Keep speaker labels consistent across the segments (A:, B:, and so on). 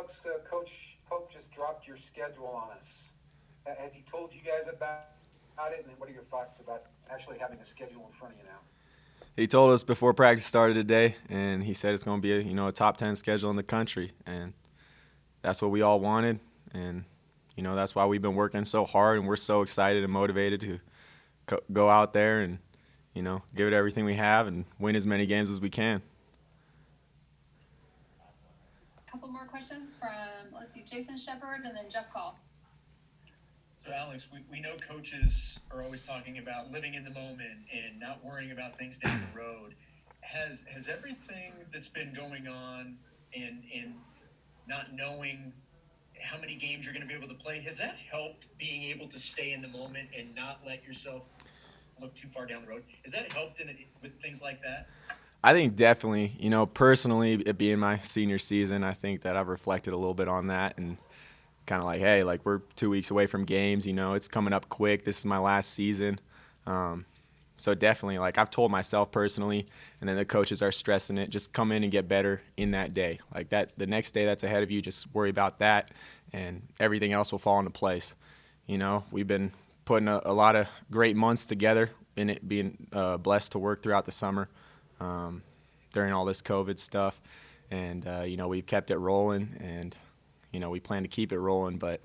A: Alex, Coach Pope just dropped your schedule on us. Has he told you guys about it? And then what are your thoughts about actually having a schedule in front of you now?
B: He told us before practice started today, and he said it's going to be a top 10 schedule in the country, and that's what we all wanted, and that's why we've been working so hard, and we're so excited and motivated to go out there and give it everything we have and win as many games as we can.
C: A couple more questions from, let's see, Jason Shepard and then Jeff Call.
D: So, Alex, we know coaches are always talking about living in the moment and not worrying about things down the road. Has everything that's been going on and not knowing how many games you're going to be able to play, has that helped being able to stay in the moment and not let yourself look too far down the road? Has that helped with things like that?
B: I think definitely, personally, it being my senior season, I think that I've reflected a little bit on that and kind of like, hey, like we're 2 weeks away from games, it's coming up quick. This is my last season. So definitely, like I've told myself personally, and then the coaches are stressing it, just come in and get better in that day. Like that, the next day that's ahead of you, just worry about that, and everything else will fall into place. We've been putting a lot of great months together, in it being blessed to work throughout the summer during all this COVID stuff, and we've kept it rolling, and we plan to keep it rolling. But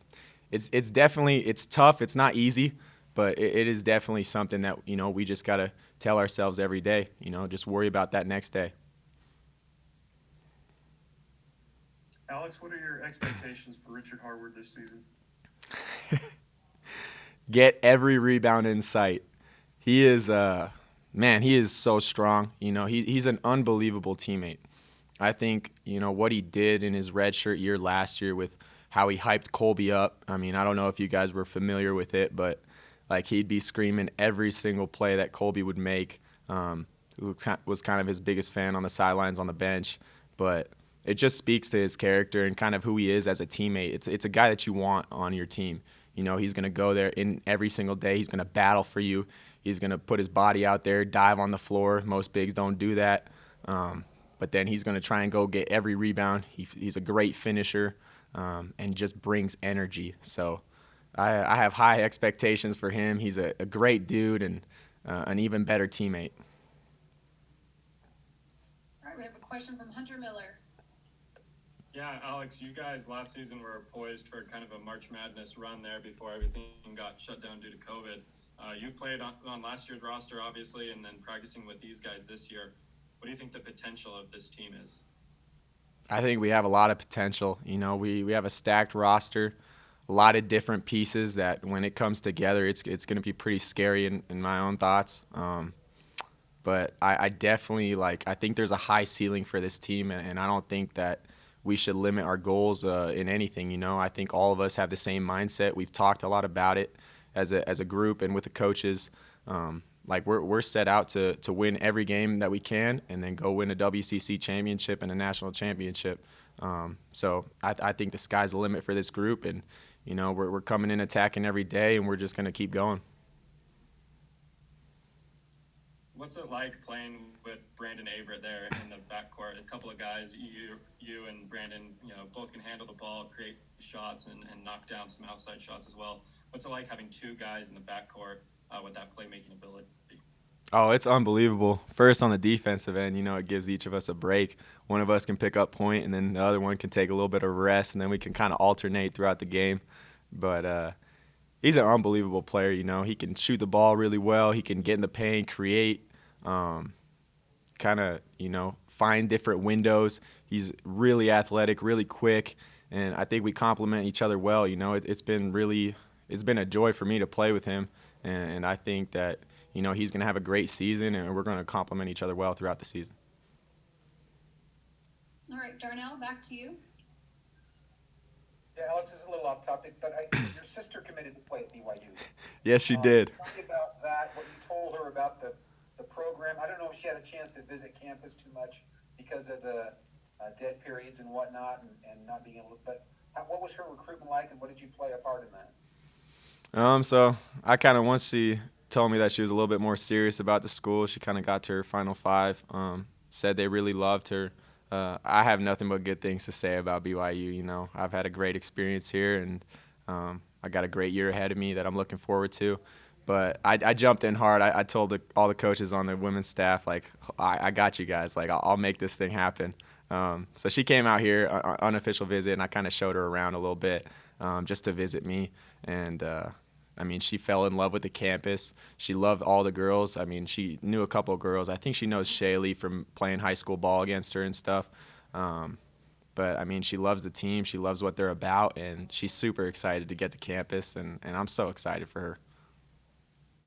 B: it's definitely tough. It's not easy. But it is definitely something that, we just got to tell ourselves every day, just worry about that next day.
E: Alex, what are your expectations for Richard Harward this season?
B: Get every rebound in sight. He is, he is so strong. He's an unbelievable teammate. I think, what he did in his redshirt year last year with how he hyped Colby up. I mean, I don't know if you guys were familiar with it, but like he'd be screaming every single play that Colby would make. Was kind of his biggest fan on the sidelines, on the bench. But it just speaks to his character and kind of who he is as a teammate. It's a guy that you want on your team. He's going to go there in every single day. He's going to battle for you. He's going to put his body out there, dive on the floor. Most bigs don't do that. But then he's going to try and go get every rebound. He's a great finisher and just brings energy. So I have high expectations for him. He's a great dude and an even better teammate.
C: All right, we have a question from Hunter Miller.
F: Yeah, Alex, you guys last season were poised for kind of a March Madness run there before everything got shut down due to COVID. You've played on last year's roster, obviously, and then practicing with these guys this year. What do you think the potential of this team is?
B: I think we have a lot of potential. We have a stacked roster, a lot of different pieces that when it comes together, it's going to be pretty scary in my own thoughts. But I definitely I think there's a high ceiling for this team, and I don't think that we should limit our goals in anything. I think all of us have the same mindset. We've talked a lot about it as a group and with the coaches. We're set out to win every game that we can and then go win a WCC championship and a national championship. So I think the sky's the limit for this group, and we're coming in attacking every day, and we're just going to keep going.
F: What's it like playing with Brandon Avery there in the backcourt? A couple of guys, you and Brandon, both can handle the ball, create shots, and knock down some outside shots as well. What's it like having two guys in the backcourt with that playmaking ability?
B: Oh, it's unbelievable. First, on the defensive end, it gives each of us a break. One of us can pick up point, and then the other one can take a little bit of rest, and then we can kind of alternate throughout the game. But he's an unbelievable player. He can shoot the ball really well. He can get in the paint, create, find different windows. He's really athletic, really quick, and I think we complement each other well. It's been a joy for me to play with him, and I think that he's going to have a great season, and we're going to complement each other well throughout the season.
C: All right, Darnell, back to you.
A: Yeah, Alex, this is a little off topic, but your sister committed to play at BYU.
B: Yes, she did.
A: Tell me about that, what you told her about the program. I don't know if she had a chance to visit campus too much because of the dead periods and whatnot and not being able to, but what was her recruitment like, and what did you play a part in that?
B: So I kind of, once she told me that she was a little bit more serious about the school, she kind of got to her Final Five, said they really loved her, I have nothing but good things to say about BYU. You know, I've had a great experience here, and I got a great year ahead of me that I'm looking forward to. But I jumped in hard. I told all the coaches on the women's staff, like, I got you guys. Like, I'll make this thing happen. So she came out here, unofficial visit, and I kind of showed her around a little bit just to visit me. And I mean, she fell in love with the campus. She loved all the girls. I mean, she knew a couple of girls. I think she knows Shaylee from playing high school ball against her and stuff. But, I mean, she loves the team. She loves what they're about, and she's super excited to get to campus, and I'm so excited for her.